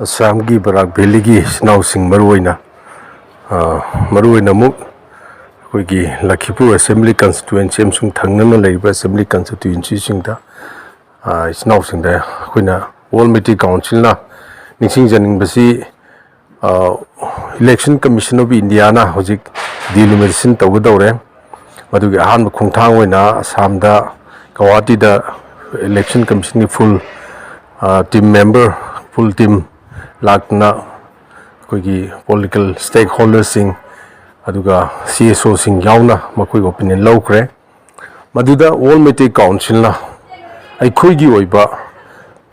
Assam ki Barak Valley ki now sing Maruina Muk Kuigi Lakipu Assembly Constituency Sung Tangana Labor Assembly Constituency Singta is now sing there Quina All Meetei Council na Nixing Janing Basi Election Commission of Indiana Hojik Delimitation Tawudore Madugi Han Kungtang Wina Assamda Kawati the Election Commission full team member full team Lakna Kuigi political stakeholders sing Aduga CSO sing Yauna Makui opinion locre Maduda All Meetei Council na I Kuigi Oiba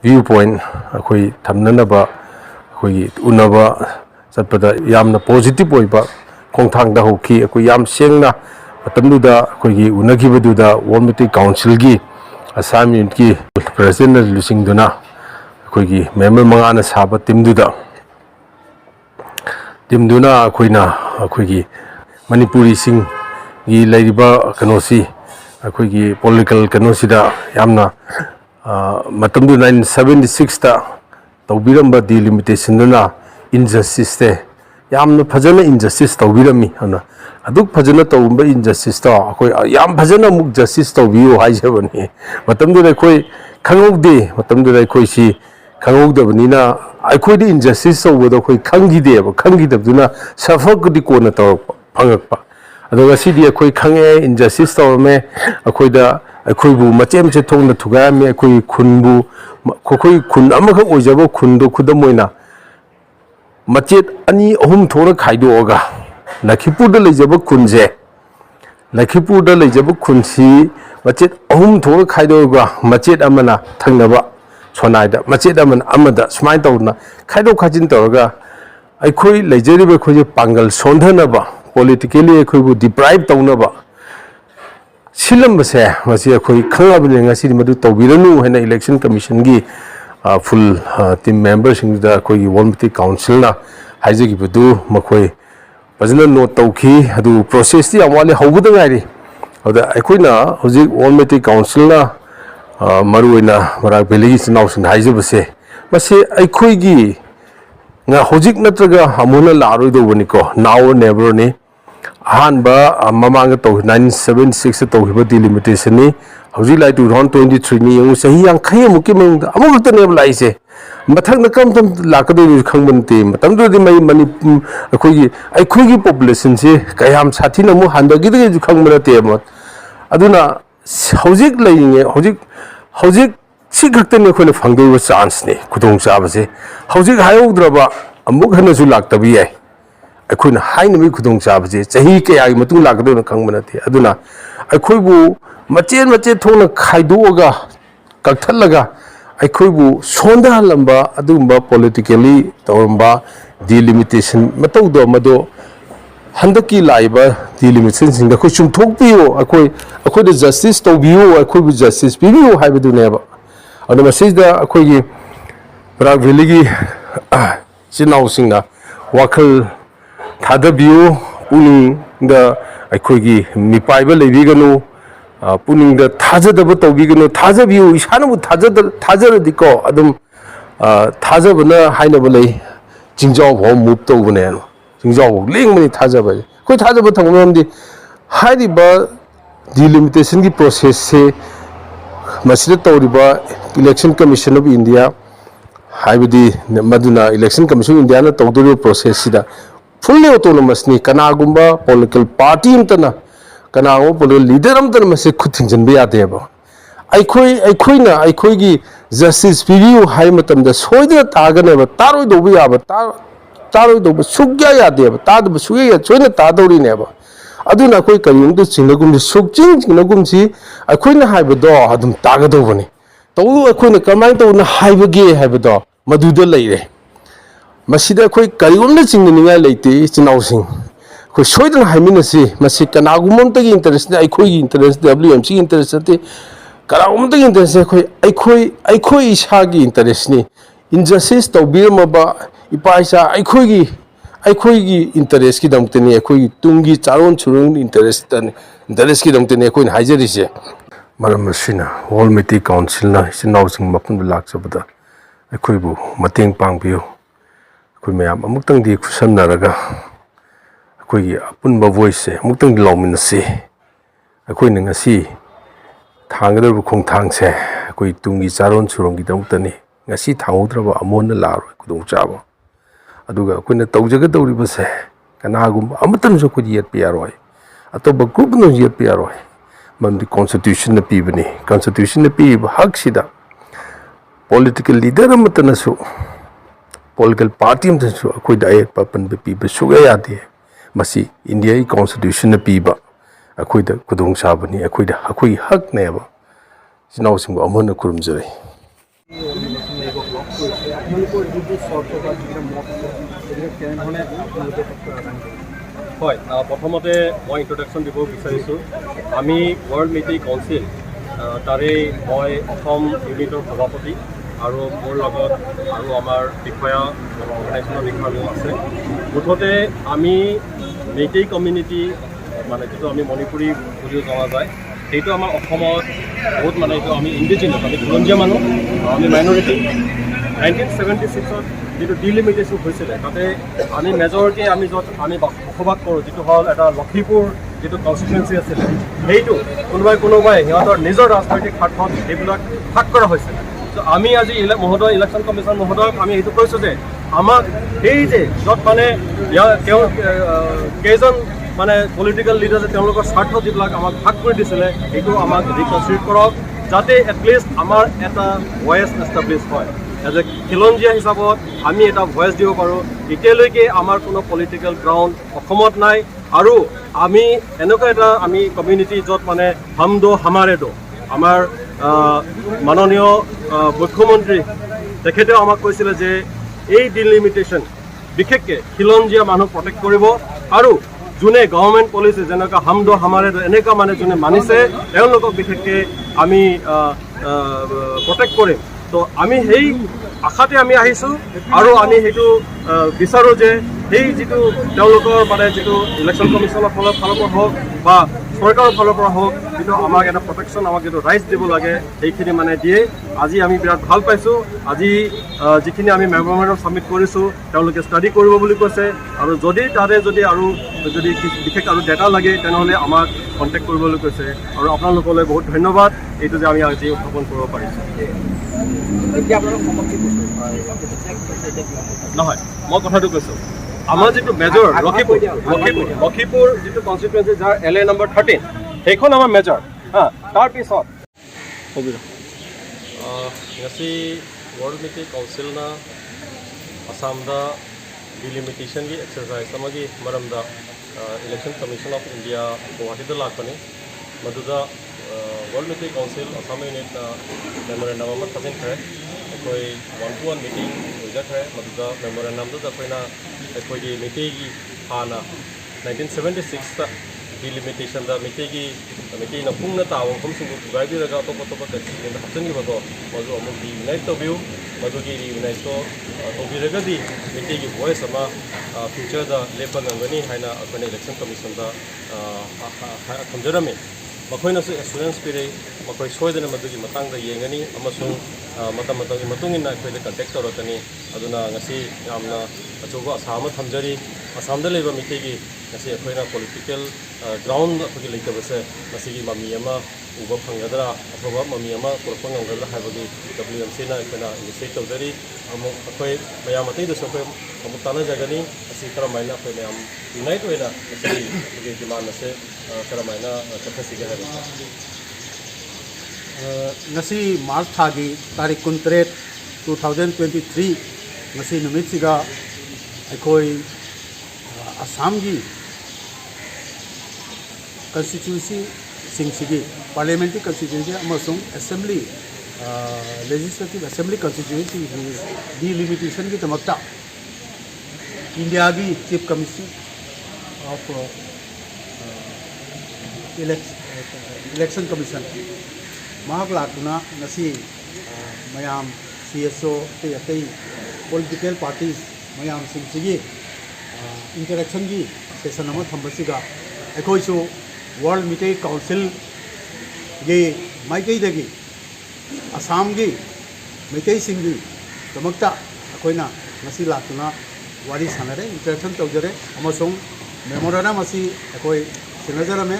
viewpoint Akui Tamnanaba Kui Unaba Satpada Yamna positive Oiba Kongtang da Hoki Aku Yam Sengna Matamduda Kuigi Unakibaduda All Meetei Council gi Assam ki President Lusing Duna Kuigi member Mangana Saba Timduna Kuigi Manipuri Sing gi Ladiba Kanosi Kuigi political Kanosida Yamna Matamdu 1976 ta Taubiramba Delimitation Duna injustice te Yamna Pajana injustice Taubirami Hana Aduk Pajana Taumba injustice ta Yam Pajana Muk justice Taubiu Hajabani Matamdu Koi Kangok de Matamdu Koi si Kangok the Vanina I could injustice over the Koi Kangi de Kangi the Duna Suffolk the Kona Pangapa Adogasi de Koi Kange injustice Taume Akoida Akuibu Machem Chetong the Tugami Akui Kunbu Kokoi Kun Amaka Ojabo Kundu Kudamoina Machet Ani Home Tora Kaidoga Lakipu the Lejabo Kunze Lakipu the Lejabo Kunsi Machet Home Tora Kaidoga Machet Amana Tangnaba Sonaida Machet Aman Amada Smite Kaido Kajin Torga Akui Lejeriba Koji Pangal Sondanaba politically Akuibu deprived Taunaba Silambase Masia Koi Kangabin City Madu Tobiranu and election commission gi full team members in the Koi All Meetei Council na Haizaki Budu Makoi Pazana no Tauki Hadu process the Amali Hobudangari or the Aquina Hosi All Meetei Council na Maruina Barak Valley is now in Haizabase Masi Aikoigi Na Hojik Natraga Hamuna Laru do Wunico now or never ni Hanba Mamanga to 976 to Hiba Delimitation ni Hosi like 2023 ni yung sahi ang kaya mukim among the name lice Matang the come from Lakadu Kangan team Matamdo di may mani Aikoigi population si Kayam Satina Muhanda Gidi Kangmana Temot Aduna Hojik laying Hojik Sikakten Yakuna Fango chance ni Kudong Sabase Hojik Hayodraba Amukhanasu Laktabi I couldn't hide me Kudong Sabase Sahi Kay Matu Lakadona Kangmanati Aduna I could Machet Tona Kaidoga Kaktalaga I could Sonda Lamba Adumba politically Tauramba delimitation Matodo Mado Handaki Laiba delimitation the question talk you I could justice to view I could justice be you have to never on the message that Akogi Barak Valley Sinau Singa Wakal Tadabu Puning the Akogi Mipaiba Levigano Puning the Taza the Botogano Taza view is Hanu Taza Dico Adam Tazabana Hainabale Jinjaw home moved over Nano Jinjaw Ling many Tazabay Quite Tazabatan the Haidiba delimitation process say Masjid Tauriba Election Commission of India Haibidi Maduna Election Commission Indiana Taudu process sida fully autonomous ni Kanagumba political party intana Kanago political leader Mase Kutinjan Beadeba Aikoigi justice preview Haimatam the Soida Taganeva Taro do Viaba Taro do Sugaya Deba Tad Suya China Tadori never Aduna Koi Kayum to Sinagum the Sukjing Sinagumsi I couldn't have a door Adam Tagadovani Tolu I couldn't come out on a Haibagi have a door Maduda lady Masida Koi Kayum the Singa late is in housing who showed in Haiminasi Masika Nagumanta interest I could interest WMC interested Karamta interest I koi is Hagi interest ni injustice to Birmaba Ipaisa I could interest Kidamtini, I could Tungi, Charon Churun interest and interest Kidamtini, I could Hajarise. Maramasina, All Meetei Council, is announcing Mapun Laksabada. I could Mating Pangpio. ꯑꯩꯈꯣꯏ ꯃꯌꯥꯝ ꯑꯃꯨꯛꯇꯪꯗꯤ ꯈꯨꯠꯁꯝꯅꯔꯒ ꯑꯩꯈꯣꯏꯒꯤ ꯑꯄꯨꯟꯕ ꯚꯣꯏꯁꯁꯦ ꯑꯃꯨꯛꯇꯪꯗꯤ ꯂꯥꯎꯃꯤꯟꯅꯁꯤ ꯑꯩꯈꯣꯏꯅ ꯉꯁꯤ ꯊꯥꯡꯒꯗꯧꯔꯤꯕ ꯈꯣꯡꯊꯥꯡꯁꯦ ꯑꯩꯈꯣꯏ ꯇꯨꯡꯒꯤ ꯆꯥꯔꯣꯟ ꯁꯨꯔꯣꯟꯒꯤꯗꯃꯛꯇꯅꯤ ꯉꯁꯤ ꯊꯥꯡꯍꯧꯗ꯭ꯔꯕ ꯑꯃꯣꯟꯅ ꯂꯥꯛꯑꯔꯣꯏ ꯈꯨꯗꯣꯡꯆꯥꯕ ꯑꯗꯨꯒ ꯑꯩꯈꯣꯏꯅ ꯇꯧꯖꯒꯗꯧꯔꯤꯕꯁꯦ ꯀꯅꯥꯒꯨꯝꯕ ꯑꯃꯠꯇꯅꯁꯨ ꯑꯩꯈꯣꯏꯗꯤ ꯌꯦꯠꯄ ꯌꯥꯔꯣꯏ ꯑꯇꯣꯞꯄ ꯒ꯭ꯔꯨꯞ ꯑꯃꯁꯨ ꯌꯦꯠꯄ ꯌꯥꯔꯣꯏ ꯃꯔꯝꯗꯤ ꯀꯣꯟꯁꯇꯤꯇ꯭ꯌꯨꯁꯟꯅ ꯄꯤꯕꯅꯤ ꯀꯣꯟꯁꯇꯤꯇ꯭ꯌꯨꯁꯟꯅ ꯄꯤꯔꯤꯕ ꯍꯛꯁꯤꯗ ꯄꯣꯂꯤꯇꯤꯀꯦꯜ ꯂꯤꯗꯔ ꯑꯃꯠꯇꯅꯁꯨ ꯄꯣꯂꯤꯇꯤꯀꯦꯜ ꯄꯥꯔꯇꯤ ꯑꯃꯠꯇꯅꯁꯨ ꯑꯩꯈꯣꯏꯗ ꯑꯌꯦꯠꯄ ꯑꯄꯟꯕ ꯄꯤꯕ ꯁꯨꯛꯌꯥ ꯌꯥꯗꯦ ꯃꯁꯤ ꯏꯟꯗꯤꯌꯥꯒꯤ ꯀꯣꯟꯁꯇꯤꯇ꯭ꯌꯨꯁꯟꯅ ꯄꯤꯕ ꯑꯩꯈꯣꯏꯗ ꯈꯨꯗꯣꯡꯆꯥꯕꯅꯤ ꯑꯩꯈꯣꯏꯒꯤ ꯍꯛꯅꯦꯕ ꯏꯆꯤꯟ ꯏꯅꯥꯎꯁꯤꯡꯕꯨ ꯑꯃꯨꯛ ꯍꯟꯅ ꯈꯨꯔꯨꯝꯖꯔꯤ হয় প্ৰথমতে মই ইন্ট্ৰডাকশ্যন দিব বিচাৰিছোঁ আমি ৱৰ্ল্ড মিটেই কাউন্সিল তাৰে মই অসম ইউনিটৰ সভাপতি আৰু মোৰ লগত আৰু আমাৰ বিষয়া অৰ্গেনাইজেশ্যনৰ বিষয়াবোৰ আছে মুঠতে আমি মিটেই কমিউনিটি মানে যিটো আমি মণিপুৰী বুলিও জনা যায় সেইটো আমাৰ অসমত বহুত মানে এইটো আমি ইণ্ডিজিনাছ আমি খিলঞ্জীয়া মানুহ আমি মাইনৰিটি 1976ত যিটো ডিলিমিটেশ্যন হৈছিলে তাতে আমি মেজৰিটি আমি য'ত আমি বসবাস কৰোঁ যিটো হ'ল এটা লখিমপুৰ যিটো কনষ্টিটুৱেঞ্চি আছিলে সেইটো কোনোবাই সিহঁতৰ নিজৰ ৰাজনৈতিক স্বাৰ্থত সেইবিলাক ভাগ কৰা হৈছিলে ত' আমি আজি মহোদয় ইলেকশ্যন কমিশ্যন মহোদয়ক আমি এইটো কৈছোঁ যে আমাক সেই যে য'ত মানে তেওঁ কেইজন মানে পলিটিকেল লিডাৰে তেওঁলোকৰ স্বাৰ্থ যিবিলাক আমাক ভাগ কৰি দিছিলে সেইটো আমাক ৰিকনচিডাৰ কৰক যাতে এটলিষ্ট আমাৰ এটা ভয়েচ এষ্টাব্লিছ হয় এজ এ খিলঞ্জীয়া হিচাপত আমি এটা ভয়েচ দিব পাৰোঁ এতিয়ালৈকে আমাৰ কোনো পলিটিকেল গ্ৰাউণ্ড অসমত নাই আৰু আমি এনেকুৱা এটা আমি কমিউনিটি য'ত মানে হাম দো হামাৰে দো আমাৰ মাননীয় মুখ্যমন্ত্ৰী তেখেতেও আমাক কৈছিলে যে এই ডিলিমিটেশ্যন বিশেষকৈ খিলঞ্জীয়া মানুহ প্ৰটেক্ট কৰিব আৰু যোনে গভৰ্ণমেণ্ট পলিচি যেনেকুৱা হাম দো হামাৰে দো এনেকুৱা মানে যোনে মানিছে তেওঁলোকক বিশেষকৈ আমি প্ৰটেক্ট কৰিম তো আমি সেই আশাতে আমি আহিছোঁ আৰু আমি সেইটো বিচাৰোঁ যে সেই যিটো তেওঁলোকৰ মানে যিটো ইলেকশ্যন কমিশ্যনৰ ফালৰ পৰা হওক বা চৰকাৰৰ ফালৰ পৰা হওক যিটো আমাক এটা প্ৰটেকশ্যন আমাক যিটো ৰাইটছ দিব লাগে সেইখিনি মানে দিয়ে আজি আমি বিৰাট ভাল পাইছোঁ আজি যিখিনি আমি মেমৰেণ্ডাম ছাবমিট কৰিছোঁ তেওঁলোকে ষ্টাডি কৰিব বুলি কৈছে আৰু যদি আৰু যদি বিশেষ আৰু ডেটা লাগে তেনেহ'লে আমাক কণ্টেক্ট কৰিবলৈ কৈছে আৰু আপোনালোকলৈ বহুত ধন্যবাদ এইটো যে আমি আজি উত্থাপন কৰিব পাৰিছোঁ নহয় মই কথাটো কৈছোঁ আমাৰ যিটো মেজৰ লখিমপুৰ যিটো কনষ্টিটুৱেঞ্চি যাৰ LA নম্বৰ 13 সেইখন আমাৰ মেজৰ তাৰপিছত ngasi World Meetei Council na Assamda delimitation gi exercise amagi maramda Election Commission of India Guwahati da lakpani maduda World Meetei Council Assam unit na memorandum ama thajin khare koi one-to-one meeting hoja khare maduda memorandum da koina koi gi Meetei gi hana 1976 ta delimitation da Meetei na pungna tawo kom sing gai bi raga to ka chi na hapsen gi bato mazu amu di unite to view mazu gi unite to bi raga di Meetei gi voice ama future da lepa ngani haina akone election commission da thamjarame makoina su assurance pire makoi soidana madu gi matang da yengani amasung matam gi matungin na khoi contact torotani aduna ngasi yamna achuba asama thamjari Assam da leba Meetei gi ngasi akhoina political ground akhogi leitabase ngasi gi mami ama uba phangadra athoba mami ama korpang ngamgadra haibagi WMC na akhoina initiate tawjari amu akhoi mayam atai da sokoi amu tana jagani asi kara maina akhoi mayam unite hoina ngasi gi demand ase kara maina chathasi ga hai ngasi March thagi tarik 23 2023 ngasi numit siga akhoi Assam gi constituency singsigi parliamentary constituency amasung assembly legislative assembly constituency delimitation gi tamakta India gi chief commissioner of election commission mahak lakuna ngasi mayam CSO te political parties mayam singsigi interaction gi session ama thambasiga ekhoisu World Meetei Council gi Meetei dagi Assam gi Meetei singi damakta akoina ngasi lakuna wari sanare interaction tawjare amasung memorandum asi akoi sinajarame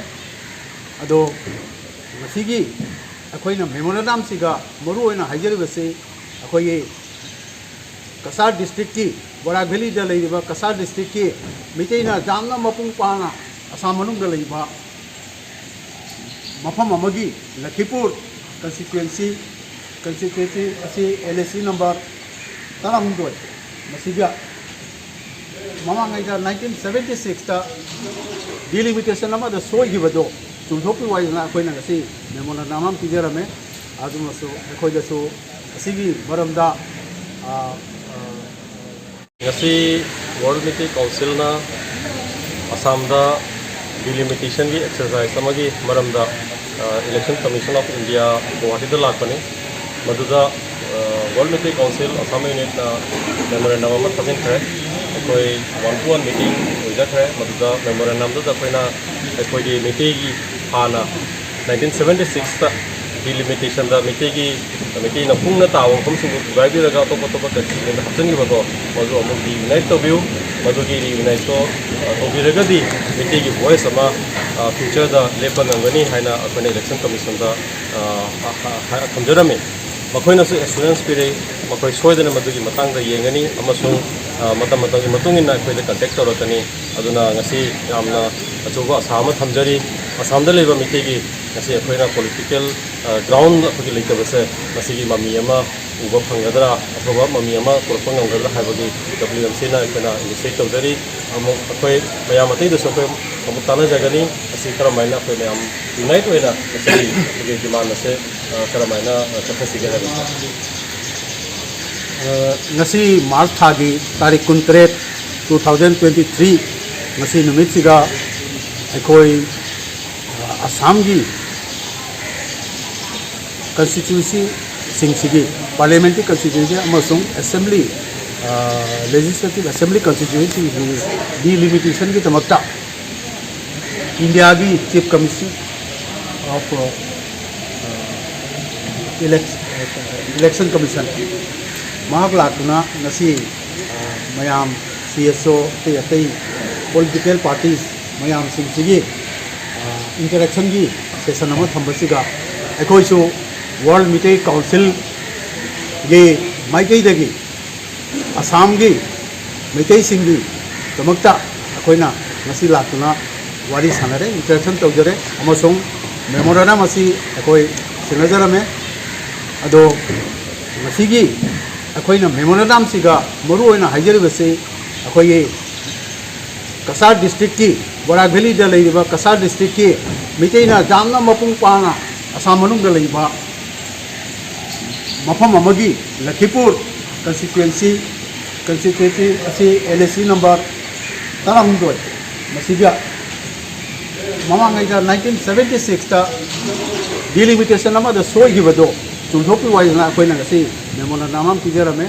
ado masigi akoina memorandum siga maru oina hajaribase akoi Kasar district ki Borak Valley da leiba Kasar district ki Meetei na jamna mapung pana Assam manung da leiba mafam amagi Lakhipur constituency asi LSC number taramdoi masiga mama ngai da 1976 ta delimitation ama da soi gibado chumthopi wai na koina ngasi memorandum am tijarame adumaso akoi da so asigi maramda ngasi World Meetei Council na Assam da delimitation gi exercise amagi maramda Election Commission of India Guwahati da lakpani maduda World Meetei Council Assam unit na memorandum ama thajin khare koi one-to-one meeting oida khare maduda memorandum da koina koi di Meetei gi hana 1976 ta delimitation da Meetei na pungna tawang pamsing bai bi raga to ka na hapsen gi bago mazu amuk di unite to view mazu gi unite to bi raga di Meetei gi voice ama future da lepa ngani haina akone election commission da thamjarame makoina su assurance pire makoi soidana madu gi matang da yengani amasung matam gi matungina akoi da contact torotani aduna ngasi yamna achuba asama thamjari Assam da leba Meetei gi ngasi akoina political ground apagi leitabase ngasi gi mami ama uba phangadra athoba mami ama korpang ngamgadra haibagi WMC na akoina initiate tawjari amo akoi mayam atei da sokoi amu tana jagani asi karamaina akoi mayam unite oina ngasi gi demand ase karamaina chakhasi ga haibase ngasi March thagi tarik 23 2023 ngasi numit siga akoi Assam gi constituency singsigi parliamentary constituency amasung assembly legislative assembly constituency delimitation gi tamakta India gi chief commission of election commission mahak lakuna ngasi mayam CSO te political parties mayam singsigi interaction gi session ama thambasiga akoi su World Meetei Council ge Meetei dagi Assam gi Meetei singi tamakta akoina ngasi lakuna wari sanare interaction tawjare amasung memorandum asi akoi sinajarame ado masigi akoina memorandum siga maru oina hajaribase akoi Kasar district ki Borak Valley da leiba Kasar district ki Meetei na jamna mapung pana Assam manung da leiba mafam amagi Lakhipur constituency asi LSC number taramdoi masiga mama ngai da 1976 ta delimitation ama da soi gibado chumthopi wai na koina ngasi memorandum am tijarame